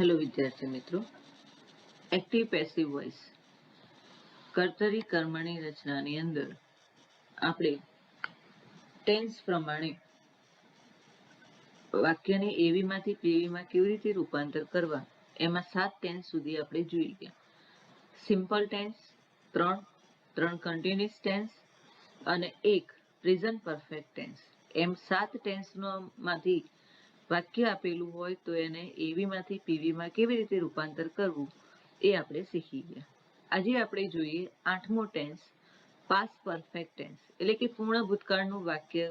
Hello વિદ્યાર્થી મિત્રો, active passive voice કર્તરી કર્મણી રચનાની અંદર આપણે ટેન્સ પ્રમાણે વાક્યને એવીમાંથી પીવીમાં કેવી રીતે રૂપાંતર કરવા એમાં 7 ટેન્સ સુધી આપણે જોઈ ગયા. સિમ્પલ ટેન્સ, ત્રણ કન્ટિન્યુઅસ ટેન્સ અને એક પ્રેઝન્ટ પરફેક્ટ ટેન્સ, એમ 7 ટેન્સમાંથી વાક્ય આપેલું હોય તો એને એવીમાંથી પીવીમાં કેવી રીતે રૂપાંતર કરવું એ આપણે શીખી ગયા. આજે આપણે જોઈએ 8મો ટેન્સ, પાસ્ટ પરફેક્ટ ટેન્સ, એટલે કે પૂર્ણ ભૂતકાળનું વાક્ય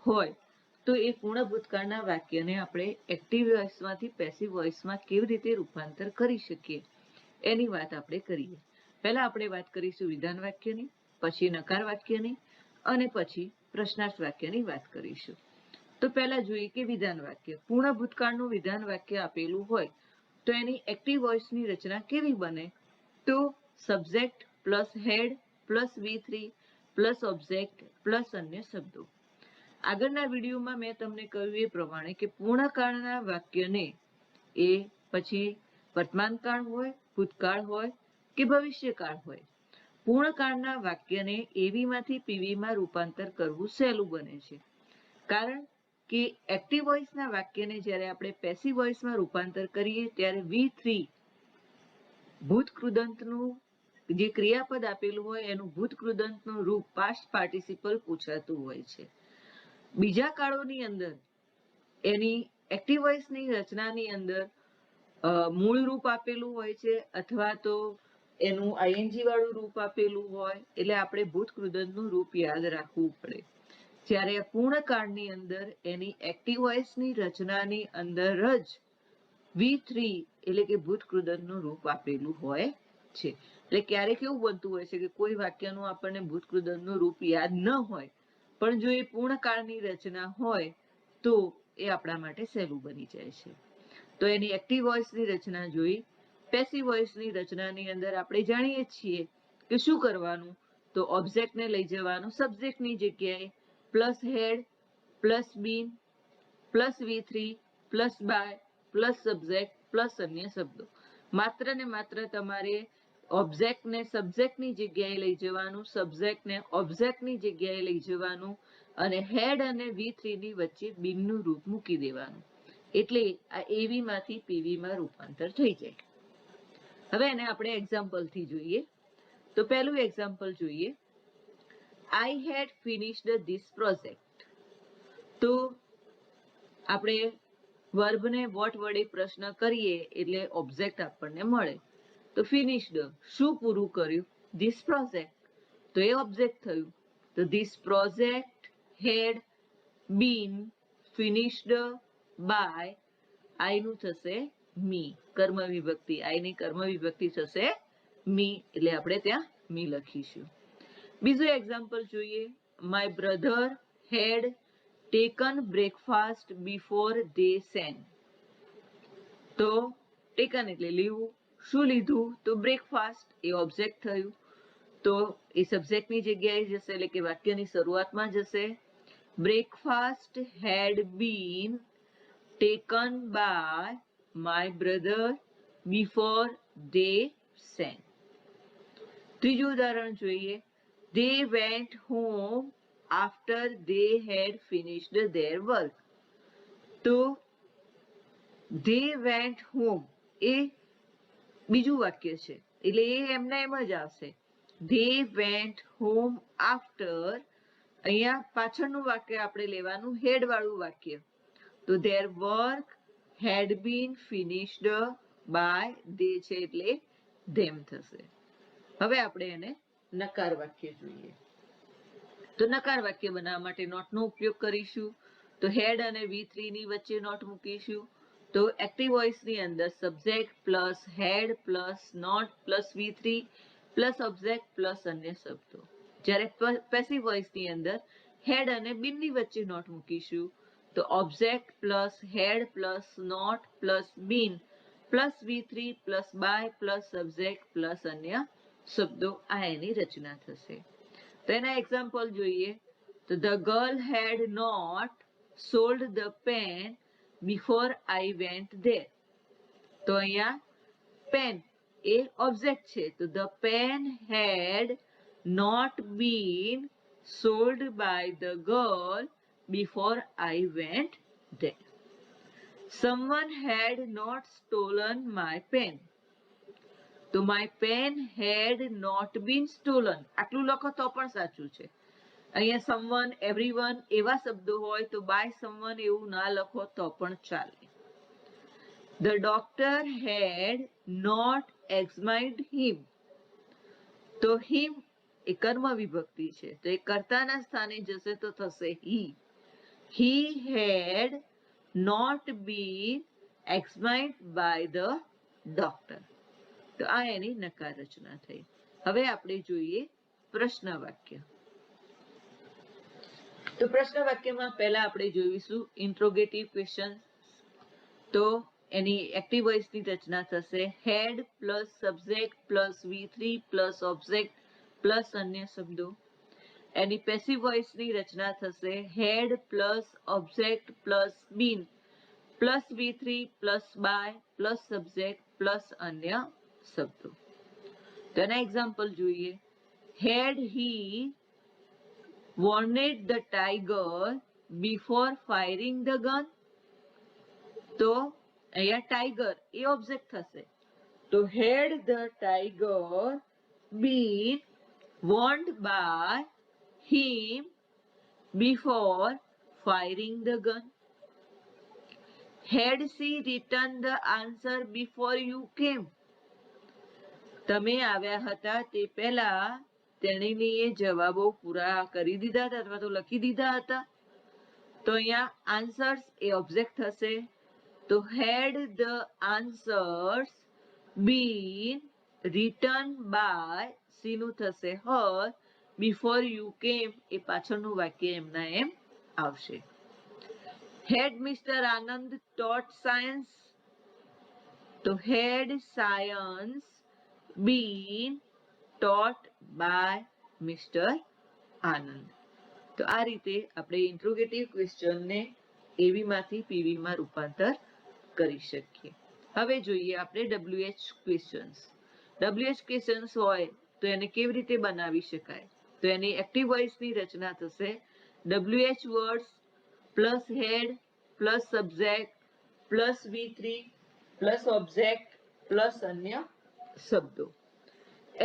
હોય તો એ પૂર્ણ ભૂતકાળના વાક્યને આપણે એક્ટિવ વોઇસમાંથી પેસિવ વોઇસમાં કેવી રીતે રૂપાંતર કરી શકીએ એની વાત આપણે કરીએ. પહેલા આપણે વાત કરીશું વિધાન વાક્યની, પછી નકાર વાક્યની અને પછી પ્રશ્નાર્થ વાક્યની વાત કરીશું. તો પહેલા જોઈએ કે વિધાન વાક્ય. પૂર્ણ ભૂતકાળનું વિધાન વાક્ય આપેલું હોય તો એની એક્ટિવ વોઇસની રચના કેવી બને? તો subject plus had plus V3 plus object plus અન્ય શબ્દો. આગળના વિડીયોમાં મેં તમને કહ્યું એ પ્રમાણે કે પૂર્ણકાળના વાક્યને એ પછી વર્તમાનકાળ હોય, ભૂતકાળ હોય કે ભવિષ્યકાળ હોય, પૂર્ણકાળના વાક્યને એવીમાંથી પીવીમાં રૂપાંતર કરવું સહેલું બને છે. કારણ કે એક્ટિવ વોઇસના વાક્યને જ્યારે આપણે પેસિવ વોઇસમાં રૂપાંતર કરીએ ત્યારે V3 ભૂતકૃદંતનું જે ક્રિયાપદ આપેલું હોય એનું ભૂતકૃદંતનું રૂપ પાસ્ટ પાર્ટિસિપલ પૂછાતું હોય છે. બીજા કાળોની અંદર એની એક્ટિવ વોઇસની રચનાની અંદર મૂળ રૂપ આપેલું હોય છે અથવા તો એનું આઈએનજી વાળું રૂપ આપેલું હોય, એટલે આપણે ભૂતકૃદંતનું રૂપ યાદ રાખવું પડે. જ્યારે પૂર્ણકાળની અંદર એની એક્ટિવ વોઇસની રચનાની અંદર જ V3 એટલે કે ભૂતકૃદંતનું રૂપ આપેલું હોય છે. એટલે ક્યારેક એવું બનતું હોય છે કે કોઈ વાક્યનું આપણને ભૂતકૃદંતનું રૂપ યાદ ન હોય, પણ જો એ પૂર્ણકાળની રચના હોય તો એ આપણા માટે સહેલું બની જાય છે. તો એની એક્ટિવ વોઇસની રચના જોઈ. પેસિવ વોઇસની રચનાની અંદર આપણે જાણીએ છીએ કે શું કરવાનું, તો ઓબ્જેક્ટને લઈ જવાનું સબ્જેક્ટની જગ્યાએ, plus had plus been plus V3 plus by plus subject plus અન્ય શબ્દો. માત્ર ને માત્ર તમારે ઓબ્જેક્ટને સબ્જેક્ટની જગ્યાએ લઈ જવાનું, સબ્જેક્ટને ઓબ્જેક્ટની જગ્યાએ લઈ જવાનું અને હેડ અને V3 ની વચ્ચે બીનનું રૂપ મૂકી દેવાનું, એટલે આ એવીમાંથી પીવીમાં રૂપાંતર થઈ જાય. હવે એને આપણે એક્ઝામ્પલથી જોઈએ. તો પહેલું એક્ઝામ્પલ જોઈએ, I had finished this project. તો આપણે વર્બને વોટ વડે પ્રશ્ન કરીએ એટલે ઓબ્જેક્ટ આપણને મળે. તો ફિનિશ્ડ શું પૂરું કર્યું? ધીસ પ્રોજેક્ટ, તો એ ઓબ્જેક્ટ થયું. તો this project had been finished by, આઈનું થશે મી, કર્મ વિભક્તિ, આઈની કર્મ વિભક્તિ થશે મી, એટલે આપણે ત્યાં મી લખીશું. બીજું એક્ઝામ્પલ જોઈએ, my brother head taken breakfast before they send. તો ટેકન એટલે લેવું, શું લીધું? તો બ્રેકફાસ્ટ, એ ઓબ્જેક્ટ થયું. તો એ સબ્જેક્ટની જગ્યાએ જશે, એટલે કે વાક્યની શરૂઆતમાં જશે. Breakfast had been taken by my brother before they send. ત્રીજું ઉદાહરણ જોઈએ, they went home after they had finished their work. તો they went home એ બીજું વાક્ય છે, એટલે એ એમના એમ જ આવશે. they went home after, અહીંયા પાછળનું વાક્ય આપણે લેવાનું હેડ વાળું વાક્ય. તો their work had been finished by they છે એટલે them થશે. હવે આપણે એને નકાર વાક્ય જોઈએ. તો નકાર વાક્ય બનાવવા માટે નોટનો ઉપયોગ કરીશું. તો હેડ અને V3 ની વચ્ચે નોટ મૂકીશું. તો એક્ટિવ વોઇસની અંદર subject plus had plus not plus V3 plus object plus અન્ય શબ્દો. જ્યારે પેસિવ વોઇસની અંદર હેડ અને બીનની વચ્ચે નોટ મૂકીશું. તો object plus had plus not plus been plus V3 plus by plus subject plus અન્ય શબ્દો, આ એની રચના થશે. તો એના એક્ઝામ્પલ જોઈએ. તો the girl had not sold the pen before I went there. તો અહીંયા પેન એ ઓબ્જેક્ટ છે, તો the pen had not been sold by the girl before I went there. Someone had not stolen my pen. તો my pen had not been stolen. આટલું લખો તો પણ સાચું છે. અહીંયા someone, everyone એવા શબ્દો હોય તો by someone એવું ના લખો તો પણ ચાલે. The doctor had not examined him. તો him એ કર્મ વિભક્તિ છે, તો એ કર્તાના સ્થાને જશે તો થશે he. He had not been examined by the doctor. તો આ એની નકાર રચના થઈ. હવે આપણે જોઈએ પ્રશ્ન વાક્ય. તો પ્રશ્ન વાક્યમાં પહેલા આપણે જોઈશું ઇન્ટ્રોગેટિવ ક્વેશ્ચન. તો એની એક્ટિવ વોઇસની રચના થશે had plus subject plus V3 plus object plus અન્ય શબ્દો. એની પેસિવ વોઇસની રચના થશે had plus object plus been plus V3 plus by plus subject plus અન્ય શબ્દો. તેના એક્ઝામ્પલ જોઈએ. હેડ હી warned the tiger before firing the gun. તો અહીંયા tiger એ ઓબ્જેક્ટ થશે, તો had the tiger been warned by him before firing the gun. Had she written the answer before you came. તમે આવ્યા હતા તે પહેલા તેણીએ જવાબો પૂરા કરી દીધા હતા અથવા તો લખી દીધા હતા. તો અહીંયા આન્સર્સ એ ઓબ્જેક્ટ થશે, તો had the answers been written by શીનું થશે her before you came એ પાછળનું વાક્ય એમના એમ આવશે. Had Mr. Anand taught science. તો had science been taught by Mr. Anand. તો આ રીતે આપણે ઇન્ટ્રોગેટિવ ક્વેશ્ચનને એવી માંથી પીવી માં રૂપાંતર કરી શકીએ. હવે જોઈએ આપણે WH ક્વેશ્ચન્સ. WH ક્વેશ્ચન્સ હોય તો એને કેવી રીતે બનાવી શકાય. તો એની એક્ટિવ વોઇસની રચના થશે WH words plus had plus subject plus V3 plus object plus અન્ય શબ્દો.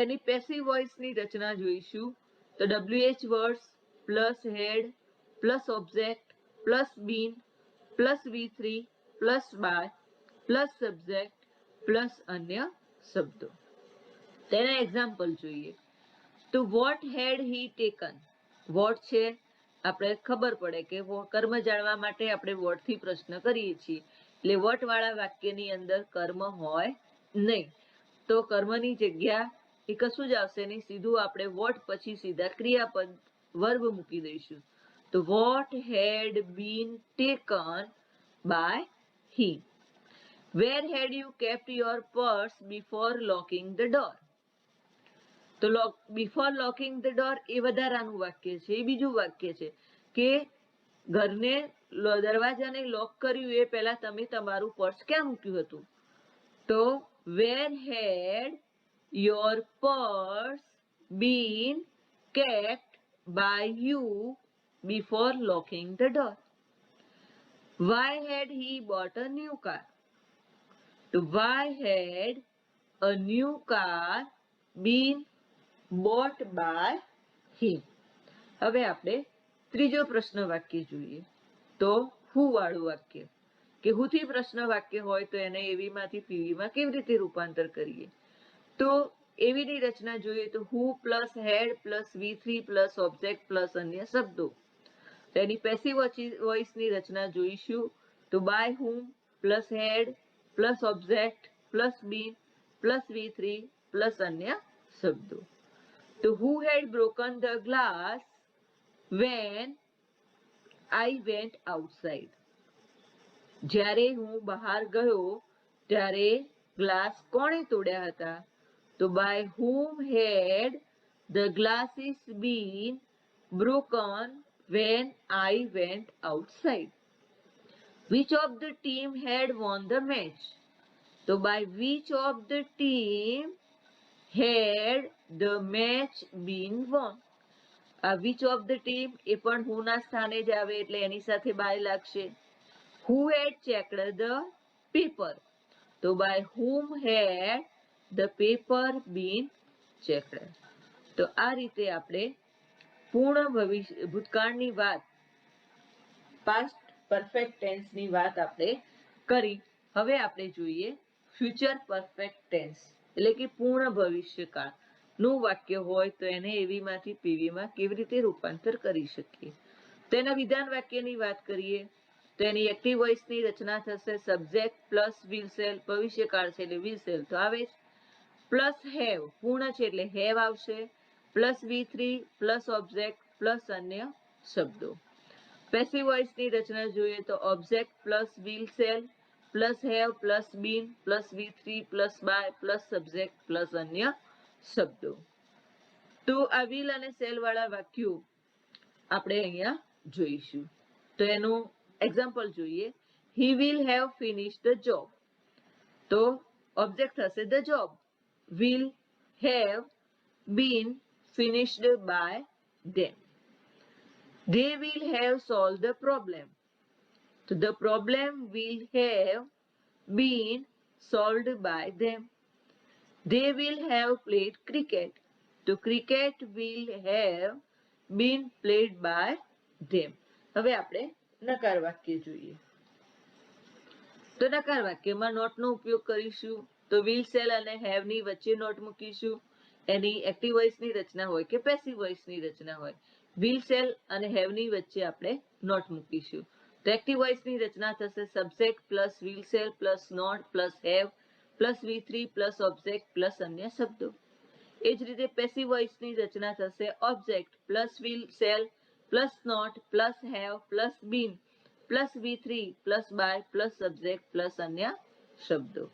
એની પેસિવ વોઇસની રચના જોઈશું તો WH words plus had plus object plus been plus V3 plus by plus subject plus અન્ય શબ્દો. તેના એક્ઝામ્પલ જોઈએ. તો what had he taken. What છે આપણે ખબર પડે કે કર્મ જાણવા માટે આપણે વોટથી પ્રશ્ન કરીએ છીએ, એટલે વોટ વાળા વાક્યની અંદર કર્મ હોય નહીં, તો કર્મની જગ્યા એ કશું જ આવશે નહીં, સીધું આપણે વોટ પછી સીધા ક્રિયાપદ વર્બ મૂકી દઈશું. તો what had been taken by he. Where had you kept your purse before locking the door. તો બિફોર લોકિંગ ધ ડોર એ વધારાનું વાક્ય છે, એ બીજું વાક્ય છે કે ઘરને દરવાજાને લોક કર્યું એ પહેલા તમે તમારું પર્સ ક્યાં મૂક્યું હતું. તો where had your purse been kept by you before locking the door. Why had he bought a new car. તો why had a new car been bought by him. હવે આપણે ત્રીજો પ્રશ્ન વાક્ય જોઈએ. તો who વાળું વાક્ય કે who થી પ્રશ્ન વાક્ય હોય તો એને એવી માંથી પીવી માં કેવી રીતે રૂપાંતર કરીએ. તો એવીની રચના જોઈએ તો who plus had plus V3 plus object plus અન્ય શબ્દો. તેની પેસિવ વોઇસની રચના જોઈશું તો by whom plus had plus object plus been plus V3 plus અન્ય શબ્દો. તો who had broken the glass when I went outside. જ્યારે હું બહાર ગયો ત્યારે ગ્લાસ કોણે તોડ્યા હતા. તો by whom had the glasses been broken when I went outside. Which of the team had won the match. તો by which of the team had the match been won? આ which of the team એ પણ who ના સ્થાને જ આવે એટલે એની સાથે by લાગશે. Who had checked the paper? તો by whom had the paper been checked? તો આ રીતે આપણે પૂર્ણ ભૂતકાળની વાત past perfect tense ની વાત આપણે કરી. હવે આપણે જોઈએ future perfect tense એટલે કે પૂર્ણ ભવિષ્યકાળ નું વાક્ય હોય તો એને એવીમાંથી પીવીમાં કેવી રીતે રૂપાંતર કરી શકીએ. તો એના વિધાન વાક્યની વાત કરીએ તો એની એક્ટિવ વોઇસની રચના થશે સબ્જેક્ટ પ્લસ વિલ સેલ, ભવિષ્યકાળ છે એટલે વિલ સેલ તો આવે જ, પ્લસ હેવ પૂર્ણ છે એટલે હેવ આવશે, plus V3 plus object plus અન્ય શબ્દો. પેસિવ વોઇસની રચના જોઈએ તો object plus will shall plus have plus been plus V3 plus by plus subject plus અન્ય શબ્દો. તો આ વિલ અને સેલ વાળા વાક્યો આપણે અહીંયા જોઈશું. તો એનું એક્ઝામ્પલ જોઈએ. He will have finished the job. તો ઓબ્જેક્ટ થશે the job. Will have been finished by them. They will have solved the problem. So the problem will have been solved by them. They will have played cricket. So cricket will have been played by them. હવે આપણે નકાર વાક્ય જોઈએ. તો નકાર વાક્યમાં નોટનો ઉપયોગ કરીશું. તો will cell અને have ની વચ્ચે નોટ મૂકીશું. એની એક્ટિવ વોઇસની રચના હોય કે પેસિવ વોઇસની રચના હોય, will સેલ અને have ની વચ્ચે આપણે નોટ મૂકીશું. તો એક્ટિવ વોઇસની રચના થશે subject plus will shall plus not plus have plus V3 plus object plus અન્ય શબ્દો. એ જ રીતે પેસિવ વોઇસની રચના થશે object plus will shall plus not plus have plus been plus V3 plus by plus subject plus અન્ય શબ્દો.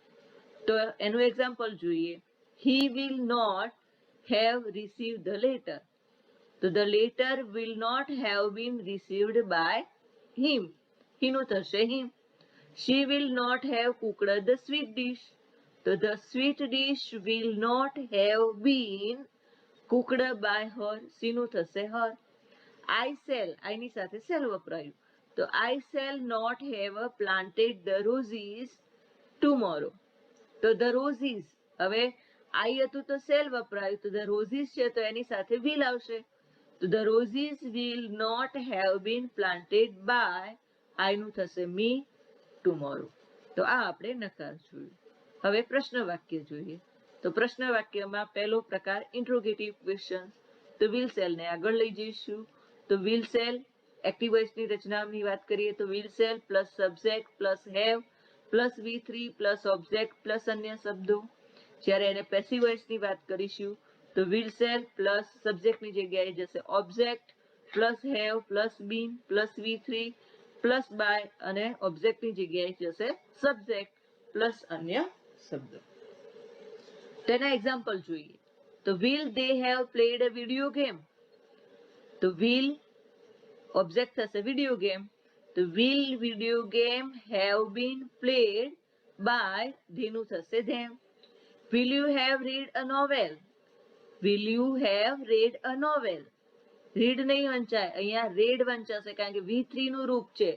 તો એનું એક્ઝામ્પલ જોઈએ. He will not have received the letter. So the letter will not have been received by him. Heનું થશે him. She will not have cooked the sweet dish. So the sweet dish will not have been cooked by her. શીનું થશે her. I shall, I ની સાથે shall વપરાયું. તો I shall not have planted the roses tomorrow. તો the roses, હવે I હતું તો shall વપરાયું, તો the roses છે તો એની સાથે will આવશે. તો the roses will not have been planted by, I નું થશે me, tomorrow. તો આ આપણે નકાર જોયું. હવે પ્રશ્ન વાક્ય જોઈએ. તો પ્રશ્ન વાક્યમાં પહેલો પ્રકાર ઇન્ટ્રોગેટિવ ક્વેશ્ચન. તો will સેલ ને આગળ લઈ જઈશું. તો will સેલ એક્ટિવ વોઇસની રચનાની વાત કરીએ તો will shall plus subject plus have plus V3 plus object plus અન્ય શબ્દો. જ્યારે એને પેસિવ વોઇસની વાત કરીશું તો will સેલ પ્લસ સબ્જેક્ટની જગ્યાએ જશે object plus have plus been plus V3 plus by અને ઓબ્જેક્ટની જગ્યાએ જશે સબ્જેક્ટ પ્લસ અન્ય શબ્દો. તેના એક્ઝામ્પલ જોઈએ. તો will they have played a video game? તો will ઓબ્જેક્ટ થશે video game. તો will video game have been played by, તેનું થશે them. Will you have read a novel? Will you have read a novel? Read નહીં વંચાય, અહીંયા read વંચાશે કારણ કે V3 નું રૂપ છે.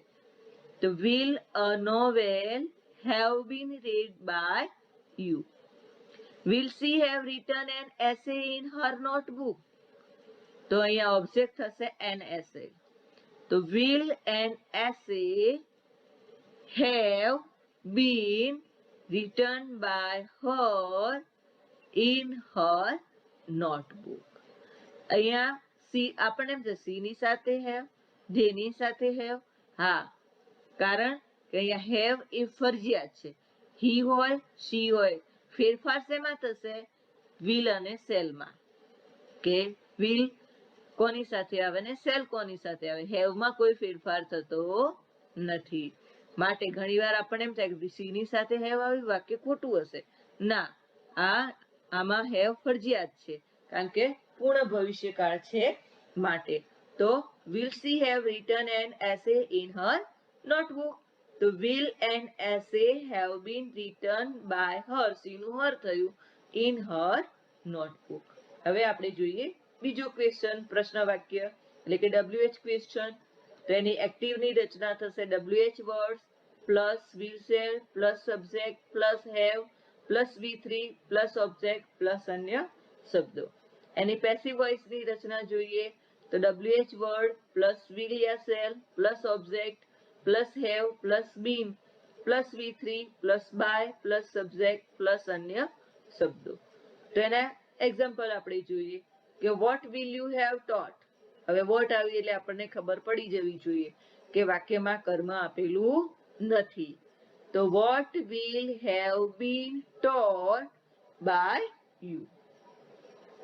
તો will a novel have been read by you? Will she have written an essay in her notebook? તો અહીંયા ઓબ્જેક્ટ થશે an essay. તો will an essay have been written by her in her notebook? અહીંયા C આપણને એમ છે C ની સાથે have, જેની સાથે have. હા, કારણ કે અહીંયા have એ ફરજિયાત છે. he હોય she હોય. ફેરફાર શેમાં થશે? will અને સેલ માં. કે will કોની સાથે આવે ને સેલ કોની સાથે આવે. have માં કોઈ ફેરફાર થતો નથી. માટે ઘણીવાર આપણને એમ થાય કે સી ની સાથે have આવ્યું વાક્ય ખોટું હશે. ના, આમાં have ફરજિયાત છે કારણ કે પૂર્ણ ભવિષ્યકાળ છે માટે. તો will she have written an essay in her notebook? તો will and essay have been written by her. સીનું her થયું in her notebook. હવે આપણે જોઈએ બીજો ક્વેશ્ચન, પ્રશ્ન વાક્ય એટલે કે WH ક્વેશ્ચન. તો એની એક્ટિવની રચના થશે WH words plus will shall plus subject plus have plus V3 plus object plus અન્ય શબ્દો. એની પેસિવ વોઇસની રચના જોઈએ તો WH વર્ડ પ્લસ will યા shall plus object plus have plus been plus V3 plus by plus subject plus અન્ય શબ્દો. તો એના એક્ઝામ્પલ આપણે જોઈએ કે what will you have taught. હવે વોટ આવી એટલે આપણને ખબર પડી જવી જોઈએ કે વાક્યમાં કર્મ આપેલું નથી. તો what will have been taught by you.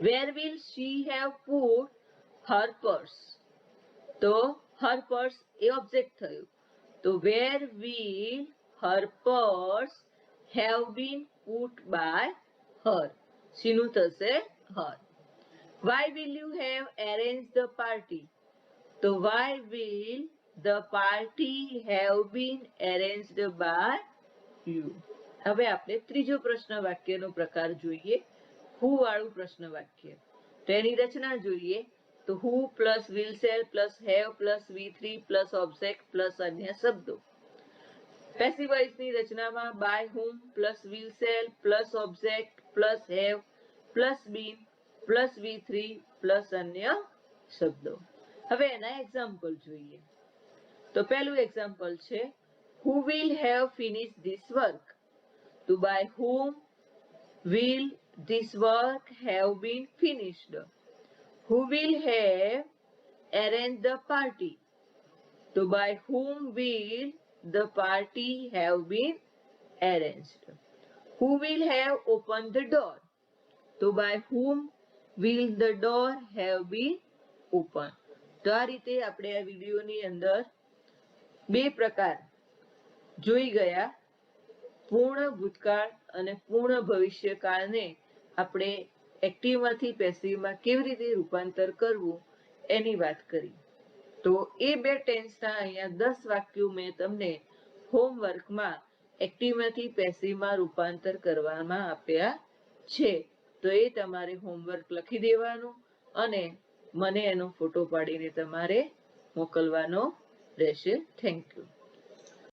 Where will she have put her purse. તો હર પર્સ એ ઓબ્જેક્ટ થયું. તો where will her purse have been put by her. શીનું થશે her. Why will you have arranged the party? તો why will the party have been arranged by you? હવે આપણે ત્રીજો પ્રશ્ન વાક્યનો પ્રકાર જોઈએ, who વાળું પ્રશ્ન વાક્ય. તો એની રચના જોઈએ તો who plus will shall plus have plus V3 plus object plus અન્ય શબ્દો. પેસિવ વોઇસની રચનામાં by whom plus will shall plus object plus have plus been plus V3 plus અન્ય શબ્દો. હવે એના એક્ઝામ્પલ જોઈએ તો પહેલું એક્ઝામ્પલ છે who will have finished this work. તો by whom will this work have been finished. Who will have arranged the party. તો by whom will the party have been arranged. Who will have opened the door. તો by whom will the door have been opened. તો આ રીતે આપણે આ વિડીયોની અંદર બે પ્રકાર જોઈ ગયા, પૂર્ણ ભૂતકાળ અને પૂર્ણ ભવિષ્યકાળને આપણે એક્ટિવમાંથી પેસિવમાં કેવી રીતે રૂપાંતર કરવું એની વાત કરી. તો એ બે ટેન્સના અહીંયા 10 વાક્યો મેં તમને હોમવર્કમાં એક્ટિવમાંથી પેસિવમાં રૂપાંતર કરવામાં આપ્યા છે. તો એ તમારે હોમવર્ક લખી દેવાનું અને મને એનો ફોટો પાડીને તમારે મોકલવાનો રહેશે. Thank you.